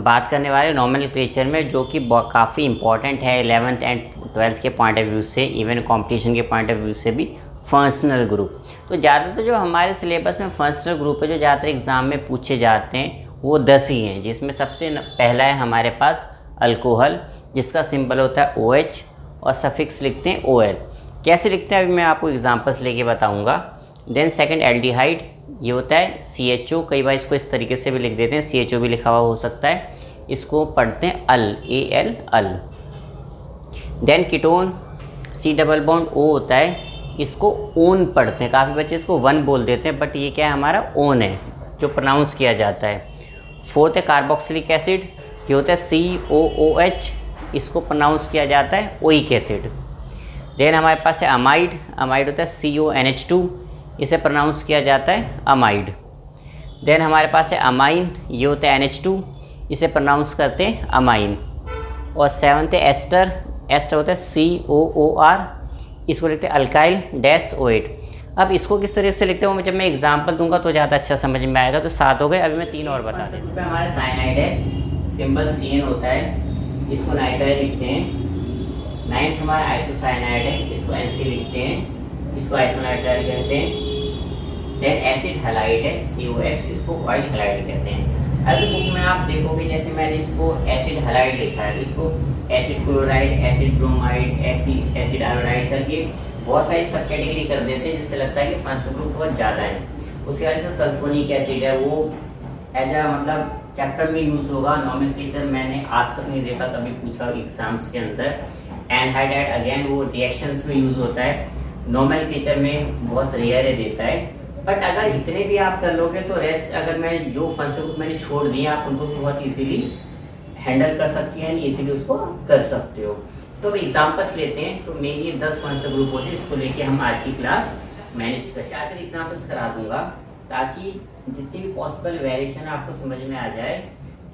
बात करने वाले नोमेनक्लेचर में, जो कि काफ़ी इंपॉर्टेंट है 11th एंड 12th के पॉइंट ऑफ व्यू से, इवन कंपटीशन के पॉइंट ऑफ व्यू से भी। फंक्शनल ग्रुप, तो ज़्यादातर जो हमारे सिलेबस में फंक्शनल ग्रुप है जो ज़्यादातर एग्ज़ाम में पूछे जाते हैं वो 10 ही हैं, जिसमें सबसे पहला है हमारे पास अल्कोहल, जिसका सिंबल होता है OH और सफिक्स लिखते हैं OL। कैसे लिखते हैं अभी मैं आपको एग्जांपल्स लेके बताऊंगा। देन सेकंड एल्डिहाइड, ये होता है CHO, कई बार इसको इस तरीके से भी लिख देते हैं, CHO भी लिखा हुआ हो सकता है, इसको पढ़ते हैं AL al. Then ketone, C double bond O होता है, इसको ओन पढ़ते हैं, काफ़ी बच्चे इसको वन बोल देते हैं, बट ये क्या है हमारा ओन है जो प्रोनाउंस किया जाता है। फोर्थ है कार्बोक्सिलिक एसिड, ये होता है COOH, इसको प्रोनाउंस किया जाता है ओइक एसिड। देन हमारे पास है अमाइड, अमाइड होता है CONH2, इसे प्रोनाउंस किया जाता है अमाइड। देन हमारे पास है अमाइन, ये होता है NH2, इसे प्रोनाउंस करते हैं अमाइन। और सेवन्थ है एस्टर, एस्टर होता है COOR, इसको लिखते हैं अल्काइल -OH। अब इसको किस तरीके से लिखते हैं वो जब मैं एग्जांपल दूंगा तो ज़्यादा अच्छा समझ में आएगा। तो 7 हो गए, अभी मैं 3 और बता देता हूँ। हमारा साइनाइड है, सिंबल CN होता है, इसको नाइट्राइल लिखते हैं। 9th हमारा आइसोसाइनाइड है, इसको NC लिखते हैं, इसको आइसोनाइट्राइल कहते हैं। देन एसिड हैलाइड है COX, इसको ऑयल हैलाइड कहते हैं। अभी बुक में आप देखोगे जैसे मैंने इसको एसिड हैलाइड लिखा है, इसको acid chloride, acid bromide, acid iodide करके बहुत सारी सब कैटेगरी कर देते हैं, जिससे लगता है कि फंक्शनल ग्रुप बहुत ज़्यादा है। उसके बाद से सल्फोनिक एसिड है, वो एज अ मतलब चैप्टर में यूज़ होगा। नोमेनक्लेचर मैंने आज तक नहीं देखा कभी पूछा एग्जाम्स के अंदर। एनहाइड्राइड अगेन वो रिएक्शंस में यूज़ होता है, नोमेनक्लेचर में बहुत रेयर है देता है। बट अगर इतने भी आप कर लोगे तो रेस्ट, अगर मैं जो फंक्शनल ग्रुप मैंने छोड़ दिए आप उनको भी बहुत इजीली हैंडल कर सकती हैं, इजीली उसको कर सकते हो। तो अब एग्जाम्पल्स लेते हैं। तो मेनली 10 फंक्शनल ग्रुप होते हैं, इसको लेके हम आज की क्लास मैनेज कर 4 एग्जाम्पल्स करा दूंगा ताकि जितनी भी पॉसिबल वेरिएशन आपको समझ में आ जाए।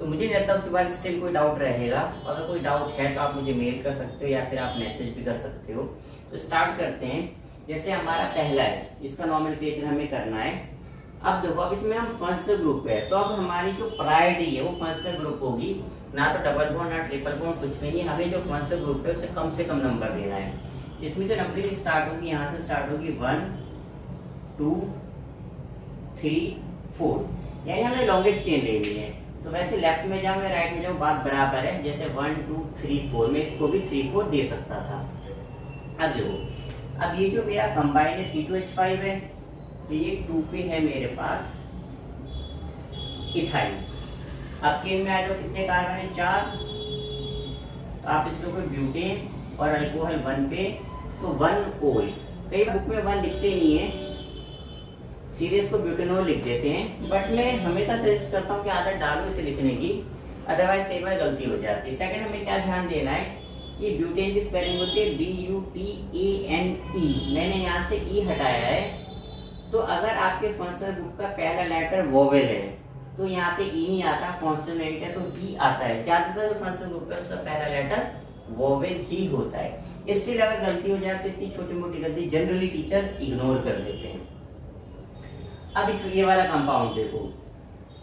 तो मुझे नहीं लगता उसके बाद स्टिल कोई डाउट रहेगा, अगर कोई डाउट है तो आप मुझे मेल कर सकते हो या फिर आप मैसेज भी कर सकते हो। तो स्टार्ट करते हैं। जैसे हमारा पहला है, इसका नोमेनक्लेचर हमें करना है। अब देखो, अब इसमें हम फंक्शनल ग्रुप है, तो अब हमारी जो प्रायोरिटी है वो फंक्शनल ग्रुप होगी, ना तो डबल बॉन्ड ना ट्रिपल बॉन्ड, कुछ भी नहीं। हमें जो फंक्शनल ग्रुप है उसे कम से कम नंबर देना है। इसमें जो नंबरिंग स्टार्ट होगी, यहाँ से स्टार्ट होगी 1 2 3 4, यानी हमने लॉन्गेस्ट चेन ले ली है। तो वैसे लेफ्ट में जाऊँ या राइट में जाऊँ बात बराबर है, जैसे 1 2 3 4 में इसको भी 3 4 दे सकता था। अब देखो, अब ये जो मेरा कंबाइंड है C2H5 है, तो ये 2 पे है मेरे पास इथाइल। अब चेन में आ जाओ, कितने कार्बन है 4, तो आप इसको कोई ब्यूटेन और अल्कोहल 1 पे, तो 1 OL। कई बुक में 1 लिखते नहीं है, सीधे इसको ब्यूटेनॉल लिख देते हैं, बट मैं हमेशा सजेस्ट करता हूँ कि आदत डालो इसे लिखने की, अदरवाइज कई बार गलती हो जाती है। सेकंड, हमें क्या ध्यान देना है कि ब्यूटेन की स्पेलिंग होती है BUTANE, मैंने यहाँ से E हटाया है। तो अगर आपके फंक्शनल ग्रुप का पहला लेटर वोवेल है तो यहाँ पे E नहीं आता, कॉन्सोनेंट है तो B आता है। ज्यादातर जो फंक्शनल ग्रुप है उसका पहला लेटर वोवेल ही होता है। स्टिल अगर गलती हो जाए तो इतनी छोटी मोटी गलती जनरली टीचर इग्नोर कर देते हैं। अब इस ये वाला कंपाउंड देखो,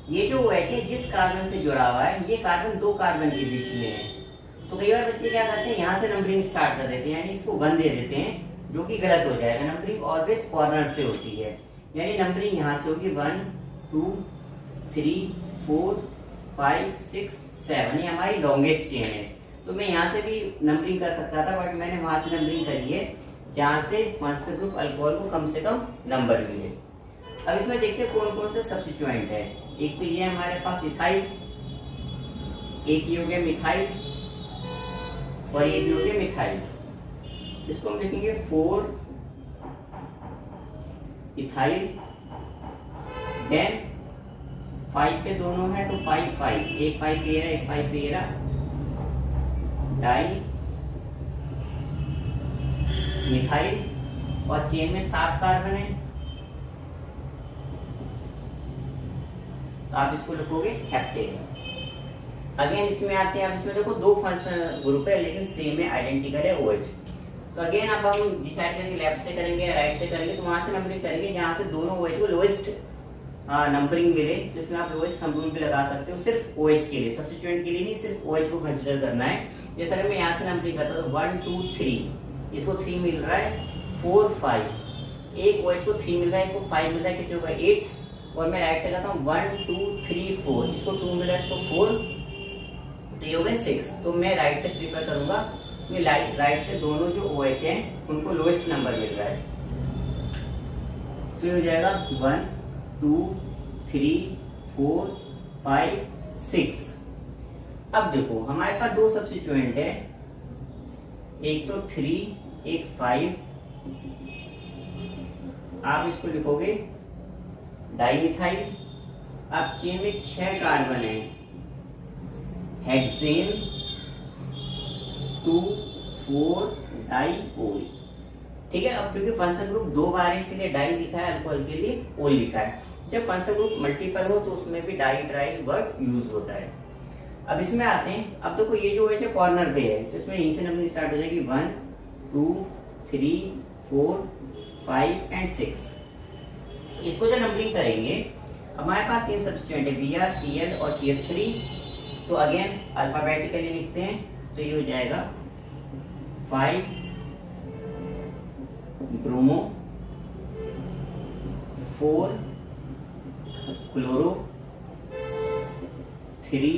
ये जो OH है जिस कार्बन से जुड़ा हुआ है, ये कार्बन 2 कार्बन के बीच में है। तो कई बार बच्चे क्या करते हैं, यहाँ से नंबरिंग स्टार्ट कर देते हैं, यानी इसको 1 दे देते हैं, जो कि गलत हो जाएगा। नंबरिंग ऑलवेज कॉर्नर से होती है, यानी नंबरिंग यहाँ से होगी 1 2 3 4 5 6 7, ये हमारी लॉन्गेस्ट चेन है। तो मैं यहाँ से भी नंबरिंग कर सकता था, बट मैंने वहां से नंबरिंग करी है जहाँ से फंक्शनल ग्रुप अल्कोहल को कम से कम नंबर मिले। अब इसमें देखते हैं कौन कौन से सब्स्टिट्यूएंट है। एक तो ये हमारे पास इथाइल, एक ये हो गया मिथाइल, और ये भी हो गया मिथाइल। इसको हम लिखेंगे 4 इथाइल। देन 5 पे दोनों है तो 5 5, एक 5 पे रहा, एक 5 पे रहा, डाई मिथाइल, और चेन में 7 कार्बन है, तो आप इसको लिखोगे हेप्टेन। अगेन इसमें आते हैं, आप इसमें देखो 2 फंक्शनल ग्रुप है लेकिन सेम है, आइडेंटिकल है OH। तो अगेन अब हम डिसाइड करेंगे लेफ्ट से करेंगे या राइट से करेंगे, तो वहां से नंबरिंग करेंगे जहां से दोनों OH को लोएस्ट नंबरिंग मिले तो इसमें आप लोएस्ट नंबरिंग पे लगा सकते हो, सिर्फ OH के लिए, सब्स्टिट्यूएंट के लिए नहीं, सिर्फ OH को कंसिडर करना है। जैसे अगर मैं यहाँ से नंबरिंग करता हूँ 1 2 3, इसको 3 मिल रहा है, 4 5, एक OH को 3 मिल रहा है, एक को 5 मिल रहा है, कितने होगा 8, और मैं राइट से करता हूँ 1 2 3 4, इसको 2 मिल रहा है, इसको 4, तो ये हो गए 6। तो मैं राइट से प्रीफर करूंगा क्योंकि राइट से दोनों जो OH हैं उनको लोएस्ट नंबर मिल रहा है। तो ये हो जाएगा 1 2 3 4 5 6। अब देखो हमारे पास दो सब्स्टिट्यूएंट है, एक तो 3 एक 5, आप इसको लिखोगे डाइमिथाइल। अब चेन में 6 कार्बन है, हेक्सेन 2 4 डाइओल, ठीक है। अब क्योंकि फंक्शन ग्रुप 2 बार है इसलिए डाई लिखा है, अल्कोहल के लिए ओल लिखा है। जब फंक्शन ग्रुप मल्टीपल हो तो उसमें भी डाई ट्राई वर्ड यूज होता है। अब इसमें आते हैं, अब देखो ये जो है कॉर्नर पे है तो इसमें यहीं से नंबरिंग स्टार्ट हो जाएगी 1 2 3 4 5 एंड 6। इसको जो नंबरिंग करेंगे, हमारे पास 3 सब्स्टिट्यूएंट है Br Cl और CH3, तो अगेन अल्फाबेटिकली लिखते हैं, तो ये हो जाएगा 5 ब्रोमो 4 क्लोरो 3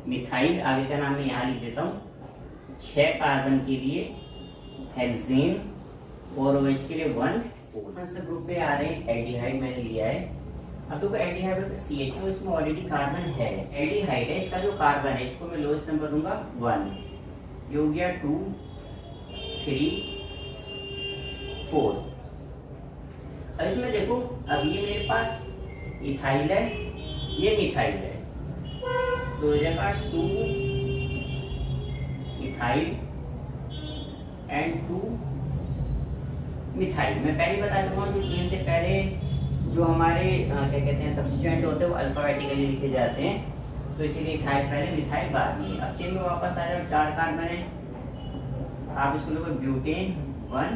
मिथाइल, आगे का नाम मैं यहाँ लिख देता हूँ, 6 कार्बन के लिए हेक्सेन और OH के लिए 1। ग्रुप पे आ रहे हैं एल्डिहाइड मैंने लिया है। अब देखो एल्डिहाइड में CHO इसमें ऑलरेडी कार्बन है, एल्डिहाइड है, इसका जो कार्बन है इसको मैं लोएस्ट नंबर दूंगा 1, ये हो गया 2 3 4। अब इसमें देखो अब ये मेरे पास इथाइल है, ये मिथाइल है, तो हो जाएगा 2 इथाइल एंड 2 मिथाइल। मैं पहले बता चुका हूँ, जो चेन से पहले जो हमारे क्या कहते हैं सब्स्टिट्यूएंट होते हैं वो अल्फाबेटिकली लिखे जाते हैं, तो इसीलिए इथाइल पहले मिथाइल बाद में। अब चेन में वापस आ जाओ, 4 कार्बन है, आप इसको लोगे ब्यूटेन 1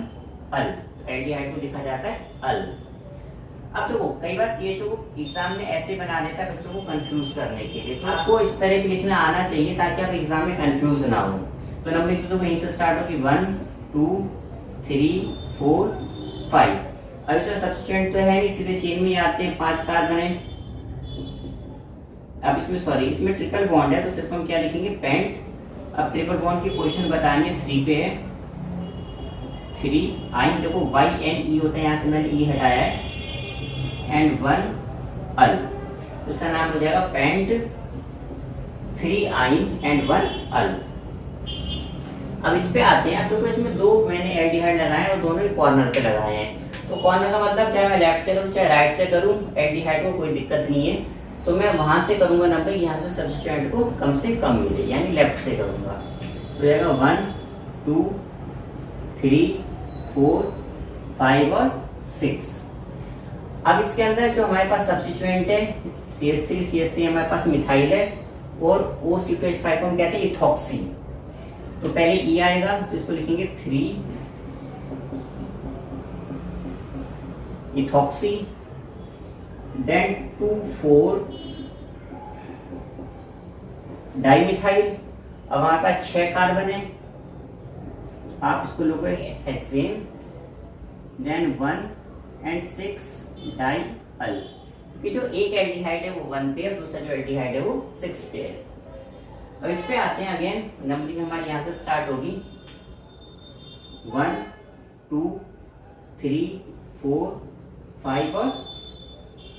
अल, एल्डिहाइड को लिखा जाता है अल। अब देखो कई बार CHO को एग्जाम में ऐसे बना देता है बच्चों को कंफ्यूज करने के लिए, तो आपको इस तरह भी लिखना आना चाहिए ताकि आप एग्जाम में कंफ्यूज ना हो। तो नंबरिंग तो यहीं से स्टार्ट होगी 1 2 3 4 5। अब इसमें सब्स्टिट्यूएंट तो है नहीं, सीधे चेन में आते हैं, 5 कार्बन है। अब इसमें सॉरी इसमें ट्रिपल बॉन्ड है तो सिर्फ हम क्या लिखेंगे पेंट। अब ट्रिपल बॉन्ड की पोजीशन बतानी है, 3 पे है, 3 आइन, देखो YNE होता है, यहाँ से मैंने E हटाया है, एंड 1 अल, तो इसका नाम हो जाएगा पेंट 3 आइन एंड 1 अल। अब इस पे आते हैं, अब देखो इसमें 2 मैंने एल्डिहाइड लगाए हैं और दोनों ही कॉर्नर पे लगाए हैं, तो कॉर्नर का मतलब चाहे मैं लेफ्ट से करूँ चाहे राइट से करूँ, एल्डिहाइड को कोई दिक्कत नहीं है, तो मैं वहां से करूंगा नंबर, यहाँ से सब्स्टिट्यूएंट को कम से कम मिले, यानी लेफ्ट से करूंगा, तो जाएगा 1 2 3 4 5 और 6। अब इसके अंदर जो हमारे पास सब्स्टिट्यूएंट है CH3 हमारे पास मिथाइल है, और OC2H5 को हम कहते हैं इथॉक्सी। तो पहले E आएगा तो इसको लिखेंगे 3 इथॉक्सी, देन 2 4 डाइमिथाइल। अब हमारे पास 6 कार्बन है, आप इसको लोगे हेक्सेन, देन 1 एंड 6 डाई अल, कि जो एक एल्डिहाइड है वो 1 पे है, दूसरा जो एल्डिहाइड है वो 6 पे है। अब इस पे आते हैं, अगेन नंबरिंग हमारी यहाँ से स्टार्ट होगी 1 2 3 4 5 और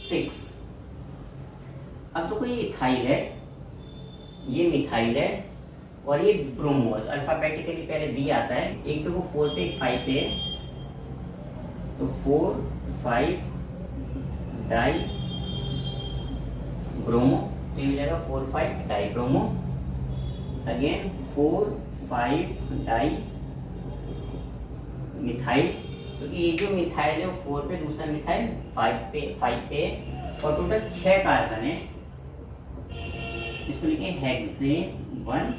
6। अब तो कोई इथाइल है, ये मिथाइल है, और ये ब्रोमो, अल्फाबेटिकली पहले B आता है, एक तो 4 पे एक 5 पे है, तो 4 5 डाई ब्रोमो, तो ये हो जाएगा 4 5 die bromo, again 4 5 di methyl, क्योंकि ये जो मिथाइल है वो 4 पे, दूसरा मिथाइल 5 पे और टोटल 6 कार्बन है, इसको लिखे हेक्सेन 1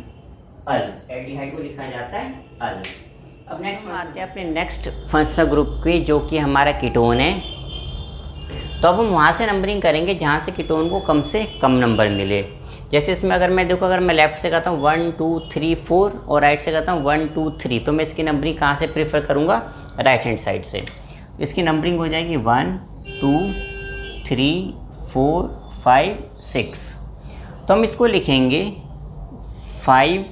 अल, एल्डिहाइड को लिखा जाता है अल। अब नेक्स्ट आते हैं अपने नेक्स्ट फंक्शनल ग्रुप के, जो कि हमारा कीटोन है। तो अब हम वहाँ से नंबरिंग करेंगे जहाँ से कीटोन को कम से कम नंबर मिले। जैसे इसमें अगर मैं देखो, अगर मैं लेफ़्ट से कहता हूँ 1 2 3 4 और राइट से कहता हूँ 1 2 3, तो मैं इसकी नंबरिंग कहाँ से प्रेफर करूँगा? राइट हैंड साइड से। इसकी नंबरिंग हो जाएगी 1 2 3 4 5 6। तो हम इसको लिखेंगे 5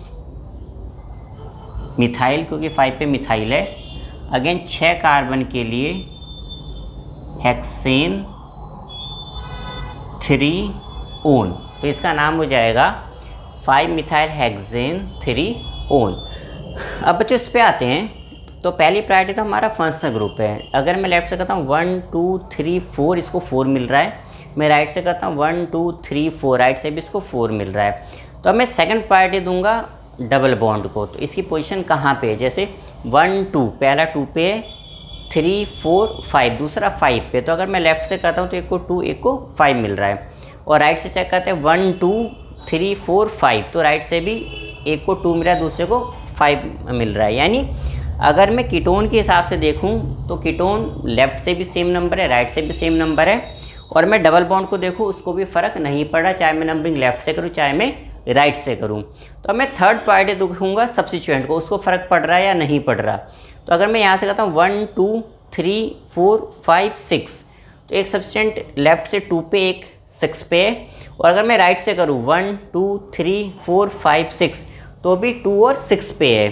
मिथाइल, क्योंकि 5 पे मिथाइल है। अगेन 6 कार्बन के लिए हेक्सेन 3 ओन, तो इसका नाम हो जाएगा 5 मिथाइल हेक्सेन 3 ओन। अब बच्चों इस पे आते हैं। तो पहली प्रायोरिटी तो हमारा फंक्शनल ग्रुप है। अगर मैं लेफ्ट से कहता हूँ 1 2 3 4, इसको 4 मिल रहा है। मैं राइट से कहता हूँ 1 2 3 4, राइट से भी इसको 4 मिल रहा है। तो अब मैं सेकंड प्रायोरिटी दूंगा डबल बॉन्ड को। तो इसकी पोजीशन कहाँ पे है? जैसे 1 2, पहला 2 पे है, 3 4 5, दूसरा 5 पे। तो अगर मैं लेफ़्ट से करता हूँ तो एक को 2 एक को 5 मिल रहा है। और राइट से चेक करते हैं 1 2 3 4 5, तो राइट से भी एक को 2 मिल रहा है, दूसरे को 5 मिल रहा है। यानी अगर मैं कीटोन के हिसाब से देखूँ तो कीटोन लेफ़्ट से भी सेम नंबर है, राइट से भी सेम नंबर है। और मैं डबल बॉन्ड को देखूँ, उसको भी फ़र्क नहीं पड़ा, चाहे मैं नंबरिंग लेफ़्ट से करूँ चाहे मैं राइट से करूँ। तो अब मैं थर्ड प्रायोरिटी देखूँगा सब्स्टिट्यूएंट को, उसको फ़र्क पड़ रहा है या नहीं पड़ रहा। तो अगर मैं यहाँ से कहता हूँ 1 2 3 4 5 6, तो एक सब्स्टिट्यूएंट लेफ़्ट से 2 पे एक 6 पे है। और अगर मैं राइट से करूँ 1 2 3 4 5 6, तो भी 2 और 6 पे है।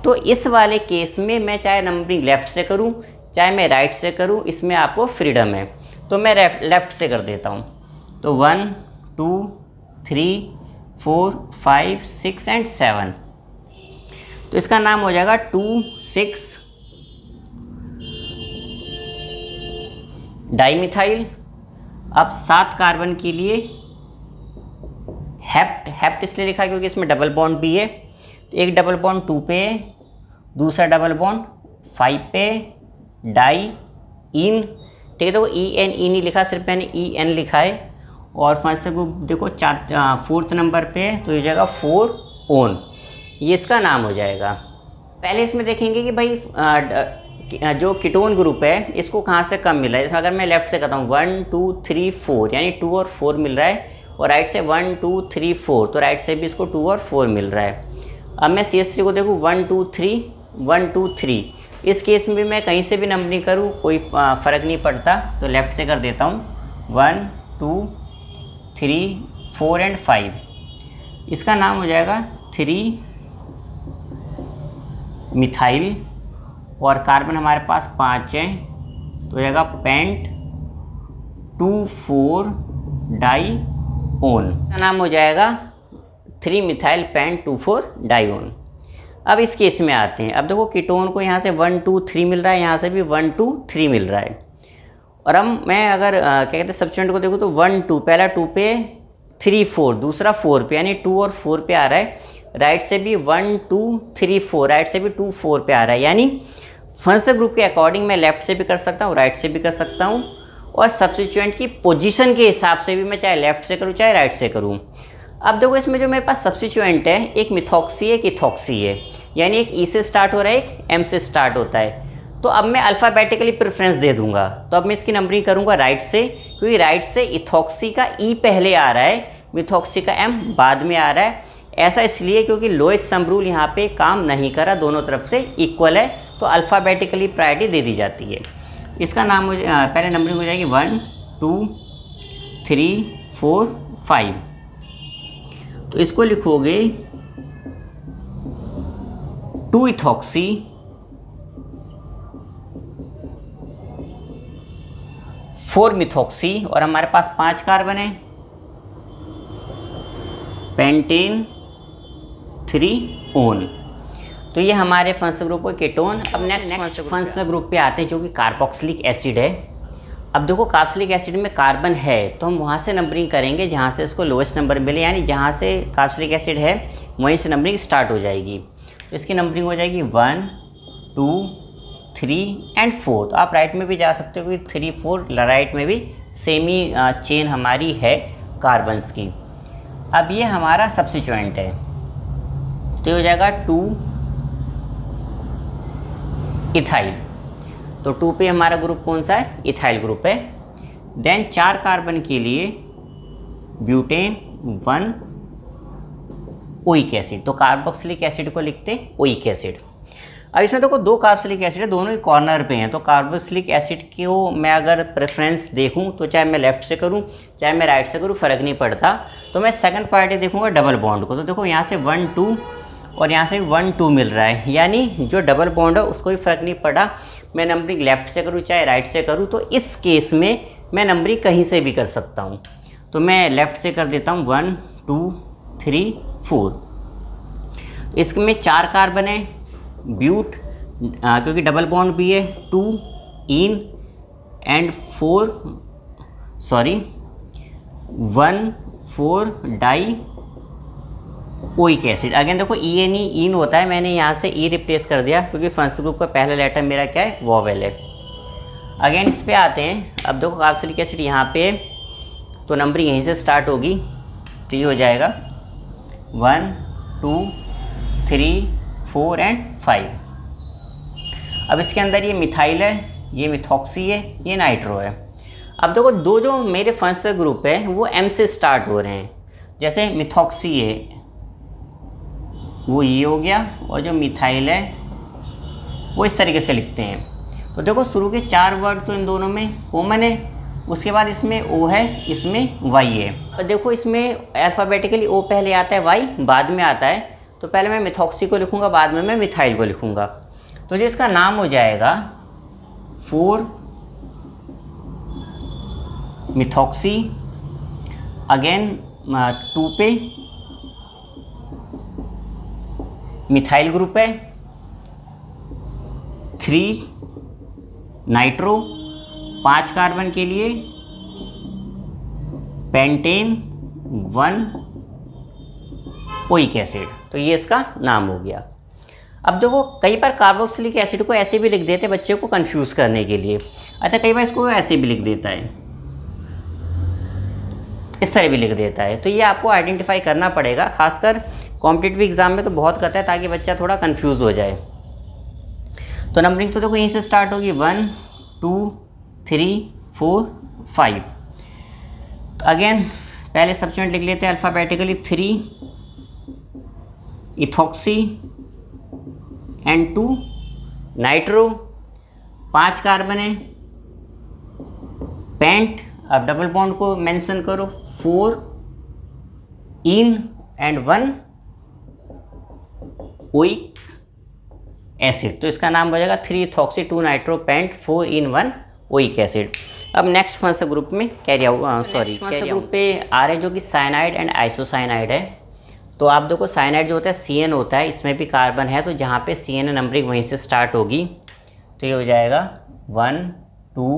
तो इस वाले केस में मैं चाहे नंबरिंग लेफ़्ट से करूँ चाहे मैं राइट से करूँ, इसमें आपको फ्रीडम है। तो मैं लेफ़्ट से कर देता हूँ। तो 1 2 3 4 5 6 एंड 7, तो इसका नाम हो जाएगा 2 6 डाइमिथाइल। अब 7 कार्बन के लिए हेप्ट इसलिए लिखा है क्योंकि इसमें डबल बॉन्ड भी है। तो एक डबल बॉन्ड 2 पे है, दूसरा डबल बॉन्ड 5 पे, डाई इन, ठीक है। तो EN ई नहीं लिखा, सिर्फ मैंने EN लिखा है। और फंक्शनल ग्रुप देखो 4th नंबर पे है, तो ये जाएगा 4 ओन, ये इसका नाम हो जाएगा। पहले इसमें देखेंगे कि भाई जो कीटोन ग्रुप है इसको कहाँ से कम मिल रहा है। जैसे अगर मैं लेफ़्ट से कहता हूँ 1 2 3 4, यानी 2 और 4 मिल रहा है। और राइट से 1 2 3 4, तो राइट से भी इसको 2 और 4 मिल रहा है। अब मैं CH3 को देखूँ 1 2 3 1 2 3, इस केस में भी मैं कहीं से भी नंबरिंग करूँ कोई फ़र्क नहीं पड़ता। तो लेफ़्ट से कर देता हूँ 1 2 3 4 एंड 5, इसका नाम हो जाएगा 3 मिथाइल। और कार्बन हमारे पास 5 है, तो हो जाएगा पेंट 2 4 डाई ओन, इसका नाम हो जाएगा 3 मिथाइल पेंट 2 4 डाई ओन। अब इस केस में आते हैं। अब देखो कीटोन को यहाँ से 1 2 3 मिल रहा है, यहाँ से भी 1 2 3 मिल रहा है। और अब मैं अगर क्या कहते हैं सब्स्टिट्यूएंट को देखो तो 1 2, पहला 2 पे 3 4, दूसरा 4 पे, यानी 2 और 4 पे आ रहा है। राइट से भी 1 2 3 4, राइट से भी 2 4 पे आ रहा है। यानी फंक्शनल ग्रुप के अकॉर्डिंग मैं लेफ़्ट से भी कर सकता हूँ, राइट से भी कर सकता हूँ। और सब्स्टिट्यूएंट की पोजीशन के हिसाब से भी मैं चाहे लेफ़्ट से करूँ चाहे राइट से करूँ। अब देखो इसमें जो मेरे पास सब्स्टिट्यूएंट है, एक मिथॉक्सी है, एक इथॉक्सी है, यानी एक E से स्टार्ट हो रहा है, एक M से स्टार्ट होता है। तो अब मैं अल्फ़ाबेटिकली प्रेफरेंस दे दूंगा। तो अब मैं इसकी नंबरिंग करूंगा राइट से, क्योंकि राइट से इथॉक्सी का E पहले आ रहा है, मिथॉक्सी का M बाद में आ रहा है। ऐसा इसलिए क्योंकि लोएस्ट सम रूल यहाँ पे काम नहीं करा, दोनों तरफ से इक्वल है, तो अल्फ़ाबेटिकली प्रायोरिटी दे दी जाती है। इसका नाम हो पहले नंबरिंग हो जाएगी 1 2 3 4 5, तो इसको लिखोगे 2 इथॉक्सी 4 मिथॉक्सी, और हमारे पास 5 कार्बन है, पेंटेन 3 ओन। तो ये हमारे फंक्शनल ग्रुप के कीटोन। अब नेक्स्ट फंक्शनल ग्रुप पे आते हैं जो कि कार्बोक्सिलिक एसिड है। अब देखो कार्बोक्सिलिक एसिड में कार्बन है, तो हम वहाँ से नंबरिंग करेंगे जहाँ से इसको लोएस्ट नंबर मिले, यानी जहाँ से कार्बोक्सिलिक एसिड है वहीं से नंबरिंग स्टार्ट हो जाएगी। तो इसकी नंबरिंग हो जाएगी 1 2 3 एंड 4। तो आप राइट में भी जा सकते हो क्योंकि 3 4 राइट में भी सेम ही चेन हमारी है कार्बन्स की। अब ये हमारा सब्स्टिट्यूएंट है, तो ये हो जाएगा 2 इथाइल। तो 2 पे हमारा ग्रुप कौन सा है? इथाइल ग्रुप है। देन 4 कार्बन के लिए ब्यूटेन 1 ओइक एसिड, तो कार्बोक्सिलिक एसिड को लिखते हैं ओइक एसिड। अब इसमें देखो 2 कार्बोक्सिलिक एसिड है, दोनों ही कॉर्नर पे हैं, तो कार्बोक्सिलिक एसिड को मैं अगर प्रेफरेंस देखूं तो चाहे मैं लेफ़्ट से करूं चाहे मैं राइट से करूं फ़र्क नहीं पड़ता, तो मैं सेकंड पार्टी देखूंगा डबल बॉन्ड को। तो देखो यहाँ से 1 2 और यहाँ से 1 2 मिल रहा है, यानी जो डबल बॉन्ड है उसको भी फ़र्क नहीं पड़ा, मैं नंबरिंग लेफ़्ट से करूँ चाहे राइट से करूँ, तो इस केस में मैं नंबरिंग कहीं से भी कर सकता हूँ। तो मैं लेफ़्ट से कर देता हूँ 1 2 3 4। इसमें 4 कार्बन है, ब्यूट क्योंकि डबल बॉन्ड भी है, 2 in and 1 4 die oic acid. Again देखो इन होता है, मैंने यहाँ से ई रिप्लेस कर दिया क्योंकि फंक्शनल ग्रुप का पहला लेटर मेरा क्या है, वोवेल है। अगेन इस पे आते हैं, अब देखो कार्बोक्सिलिक एसिड यहाँ पे, तो नंबरिंग यहीं से स्टार्ट होगी, तो ये हो जाएगा 1 2 3 4 एंड 5। अब इसके अंदर ये मिथाइल है, ये मिथॉक्सी है, ये नाइट्रो है। अब देखो दो जो मेरे फंक्शनल ग्रुप है वो एम से स्टार्ट हो रहे हैं, जैसे मिथॉक्सी है वो ये हो गया, और जो मिथाइल है वो इस तरीके से लिखते हैं। तो देखो शुरू के 4 वर्ड तो इन दोनों में कॉमन है, उसके बाद इसमें ओ है, इसमें वाई है। और देखो इसमें अल्फ़ाबेटिकली ओ पहले आता है, वाई बाद में आता है, तो पहले मैं मिथॉक्सी को लिखूँगा, बाद में मैं मिथाइल को लिखूँगा। तो जो इसका नाम हो जाएगा 4 मिथॉक्सी। अगेन 2 पे मिथाइल ग्रुप है, 3 नाइट्रो, 5 कार्बन के लिए पेंटेन 1 ओइक एसिड, तो ये इसका नाम हो गया। अब देखो कई बार कार्बोक्सिलिक एसिड को ऐसे भी लिख देते हैं बच्चे को कंफ्यूज करने के लिए। अच्छा, कई बार इसको ऐसे भी लिख देता है, इस तरह भी लिख देता है, तो ये आपको आइडेंटिफाई करना पड़ेगा, खासकर कॉम्पिटिटिव एग्जाम में तो बहुत करता है ताकि बच्चा थोड़ा कंफ्यूज हो जाए। तो नंबरिंग तो देखो यहीं से स्टार्ट होगी, 1 2 3 4 5। तो अगेन पहले सब्स्टिट्यूएंट लिख लेते हैं alphabetically, 3 ethoxy and 2 nitro, 5 carbon है, पेंट, अब डबल बॉन्ड को मेंशन करो, 4 इन एंड 1 ओइक एसिड, तो इसका नाम हो जाएगा 3 इथॉक्सी 2 नाइट्रो पेंट 4 इन 1 ओइक एसिड। अब नेक्स्ट फंक्शनल ग्रुप में फंक्शनल ग्रुप पे आ रहे जो कि साइनाइड एंड आइसोसाइनाइड है। तो आप देखो साइनाइड जो होता है CN होता है, इसमें भी कार्बन है, तो जहाँ पे CN नंबरिंग वहीं से स्टार्ट होगी, तो ये हो जाएगा 1 2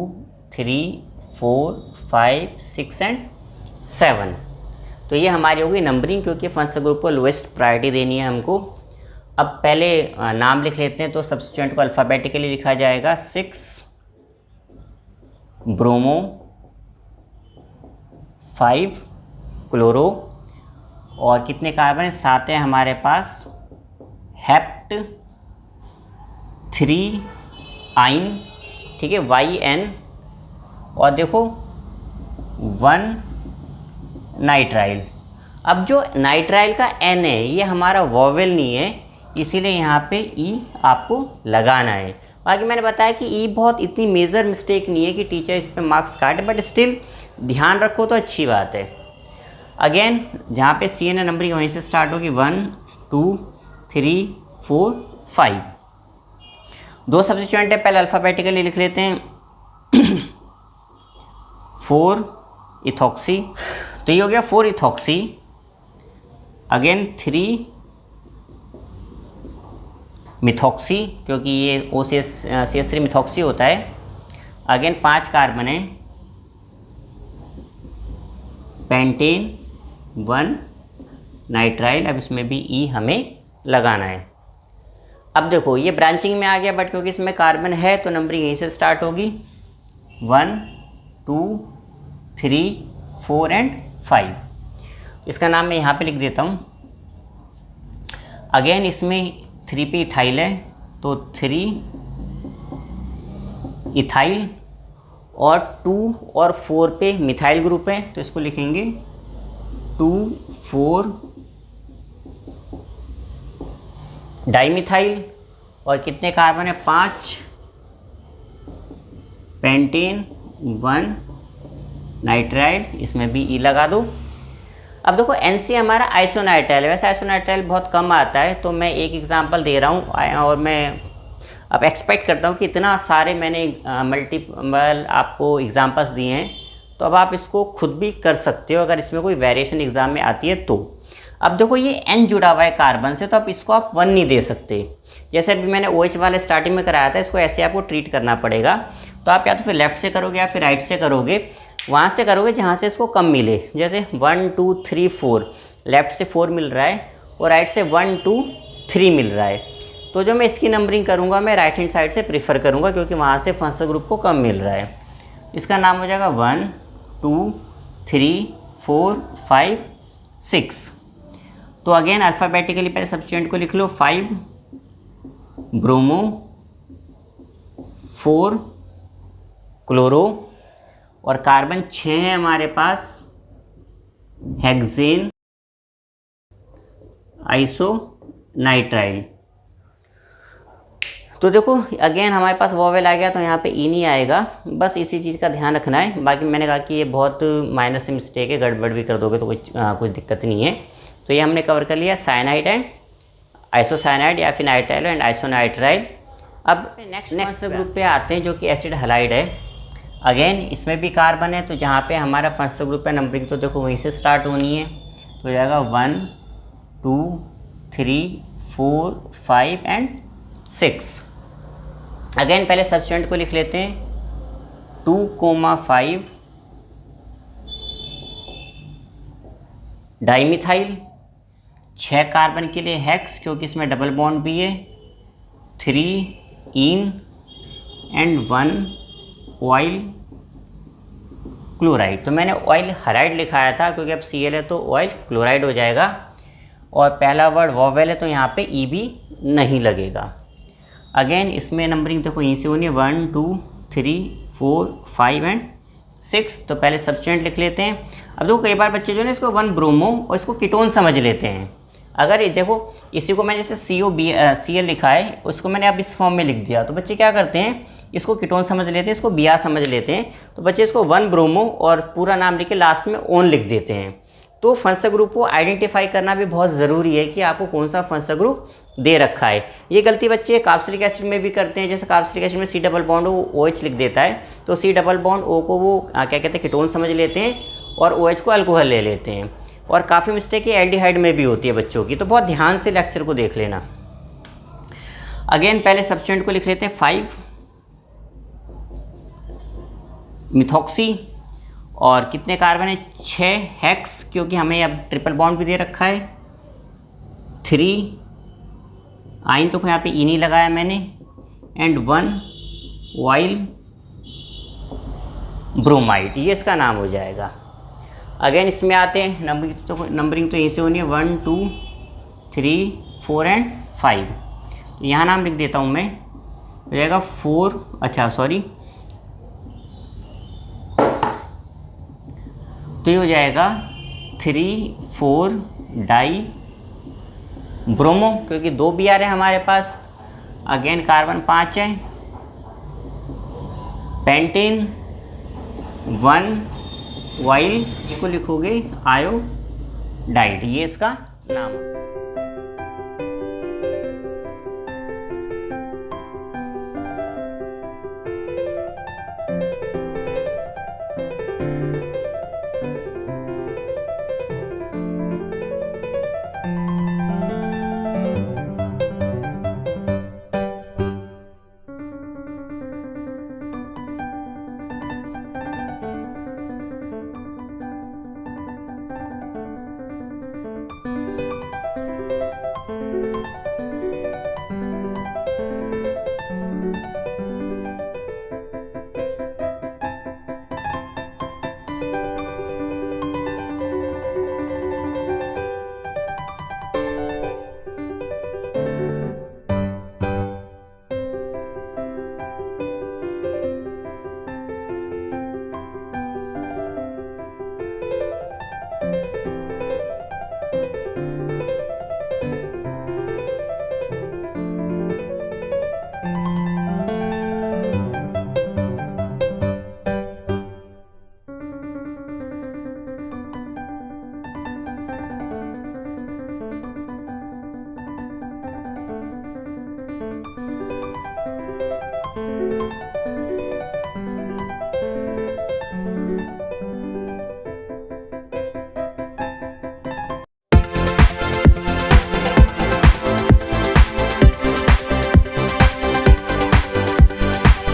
3 4 5 6 एंड 7। तो ये हमारी होगी नंबरिंग, क्योंकि फंक्शनल ग्रुप को लोएस्ट प्रायोरिटी देनी है हमको। अब पहले नाम लिख लेते हैं, तो सब्स्टिट्यूएंट को अल्फ़ाबेटिकली लिखा जाएगा, 6 ब्रोमो 5 क्लोरो, और कितने कार्बन है, 7 है हमारे पास, हेप्ट 3 आइन, ठीक है, YN, और देखो 1 नाइट्राइल। अब जो नाइट्राइल का N है ये हमारा वोवेल नहीं है, इसीलिए यहाँ पे E आपको लगाना है। बाकी मैंने बताया कि E बहुत इतनी मेजर मिस्टेक नहीं है कि टीचर इस पे मार्क्स काटे, बट स्टिल ध्यान रखो तो अच्छी बात है। अगेन जहाँ पे CN नंबरिंग वहीं से स्टार्ट होगी, 1 2 3 4 5। 2 सब्स्टिट्यूएंट है, पहले अल्फ़ाबेटिकली लिख लेते हैं, 4 इथॉक्सी, तो ये हो गया 4 इथॉक्सी। अगेन 3 मिथॉक्सी, क्योंकि ये OCH3 मिथॉक्सी होता है। अगेन 5 कार्बन है, पेंटेन 1 नाइट्राइल, अब इसमें भी E हमें लगाना है। अब देखो ये ब्रांचिंग में आ गया, बट क्योंकि इसमें कार्बन है तो नंबरिंग यहीं से स्टार्ट होगी, 1 2 3 4 एंड 5। इसका नाम मैं यहाँ पे लिख देता हूँ। अगेन इसमें 3 पे इथाइल है, तो 3 इथाइल, और 2 और 4 पे मिथाइल ग्रुप है, तो इसको लिखेंगे 2 4 डाइमिथाइल। और कितने कार्बन है? 5 पेंटेन 1 नाइट्राइल, इसमें भी ई लगा दो। अब देखो NC हमारा आइसोनाइट्राइल है, वैसे आइसोनाइट्राइल बहुत कम आता है, तो मैं एक एग्जांपल दे रहा हूँ और मैं अब एक्सपेक्ट करता हूँ कि इतना सारे मैंने मल्टीपल आपको एग्जांपल्स दिए हैं, तो अब आप इसको खुद भी कर सकते हो अगर इसमें कोई वेरिएशन एग्जाम में आती है तो। अब देखो ये N जुड़ा हुआ है कार्बन से, तो अब इसको आप 1 नहीं दे सकते। जैसे अभी मैंने OH वाले स्टार्टिंग में कराया था, इसको ऐसे आपको ट्रीट करना पड़ेगा। तो आप या तो फिर लेफ्ट से करोगे या फिर राइट से करोगे, वहाँ से करोगे जहाँ से इसको कम मिले। जैसे 1 2 3 4, लेफ़्ट से 4 मिल रहा है और राइट से 1 2 3 मिल रहा है, तो जो मैं इसकी नंबरिंग करूँगा मैं राइट हैंड साइड से प्रीफर करूँगा, क्योंकि वहाँ से फंक्शनल ग्रुप को कम मिल रहा है। इसका नाम हो जाएगा 1 2 3 4 5 6। तो अगेन अल्फ़ाबेटिकली पहले सब्स्टिट्यूएंट को लिख लो, 5 ब्रोमो, 4 क्लोरो, और कार्बन 6 है हमारे पास हेक्सेन आइसोनाइट्राइल। तो देखो अगेन हमारे पास वोवेल आ गया, तो यहाँ पे ई नहीं आएगा, बस इसी चीज़ का ध्यान रखना है। बाकी मैंने कहा कि ये बहुत माइनर से मिस्टेक है, गड़बड़ भी कर दोगे तो कुछ दिक्कत नहीं है। तो ये हमने कवर कर लिया साइनाइड एंड आइसोसाइनाइड या फिर नाइट्राइल एंड आइसोनाइट्राइल। अब नेक्स्ट ग्रुप पे आते हैं जो कि एसिड हैलाइड है। अगेन इसमें भी कार्बन है, तो जहाँ पे हमारा फर्स्ट ग्रुप है नंबरिंग तो देखो वहीं से स्टार्ट होनी है, तो हो जाएगा 1 2 3 4 5 एंड 6। अगेन पहले सब्स्टिट्यूएंट को लिख लेते हैं 2,5 डाइमिथाइल, 6 कार्बन के लिए हेक्स क्योंकि इसमें डबल बॉन्ड भी है, 3 इन एंड 1 ऑयल क्लोराइड। तो मैंने ऑयल हैलाइड लिखाया था क्योंकि अब Cl है तो ऑयल क्लोराइड हो जाएगा। और पहला वर्ड वोवेल है तो यहाँ पे ई भी नहीं लगेगा। अगेन इसमें नंबरिंग देखो यहीं से होनी है 1 2 3 4 5 एंड 6। तो पहले सब्स्टिट्यूएंट लिख लेते हैं। अब देखो कई बार बच्चे जो है इसको 1 ब्रोमो और इसको कीटोन समझ लेते हैं। अगर ये देखो इसी को मैंने जैसे Cl लिखा है, उसको मैंने अब इस फॉर्म में लिख दिया, तो बच्चे क्या करते हैं इसको कीटोन समझ लेते हैं, इसको Br समझ लेते हैं। तो बच्चे इसको 1 ब्रोमो और पूरा नाम लिख के लास्ट में ओन लिख देते हैं। तो फंक्शनल ग्रुप को आइडेंटिफाई करना भी बहुत ज़रूरी है कि आपको कौन सा फंक्शनल ग्रुप दे रखा है। ये गलती बच्चे कार्बोक्सिलिक एसिड में भी करते हैं। जैसे कार्बोक्सिलिक एसिड में C डबल बॉन्ड वो OH लिख देता है, तो C डबल बॉन्ड O को वो क्या कहते हैं कीटोन समझ लेते हैं और OH को अल्कोहल ले लेते हैं। और काफ़ी मिस्टेक ये एल्डिहाइड में भी होती है बच्चों की, तो बहुत ध्यान से लेक्चर को देख लेना। अगेन पहले सब्स्टिट्यूएंट को लिख लेते हैं 5 मिथॉक्सी, और कितने कार्बन है 6 हेक्स क्योंकि हमें अब ट्रिपल बॉन्ड भी दे रखा है, 3 आइन तो यहाँ पे ई नहीं लगाया मैंने, एंड 1 ऑयल ब्रोमाइड, ये इसका नाम हो जाएगा। अगेन इसमें आते हैं नंबरिंग तो यहीं से होनी है 1 2 3 4 एंड 5। यहाँ नाम लिख देता हूँ मैं, हो जाएगा 4 अच्छा सॉरी, तो ये हो जाएगा 3 4 डाई ब्रोमो क्योंकि 2 Br है हमारे पास। अगेन कार्बन 5 है, पेंटेन 1 ऑयल, को लिखोगे आयोडाइड, ये इसका नाम है।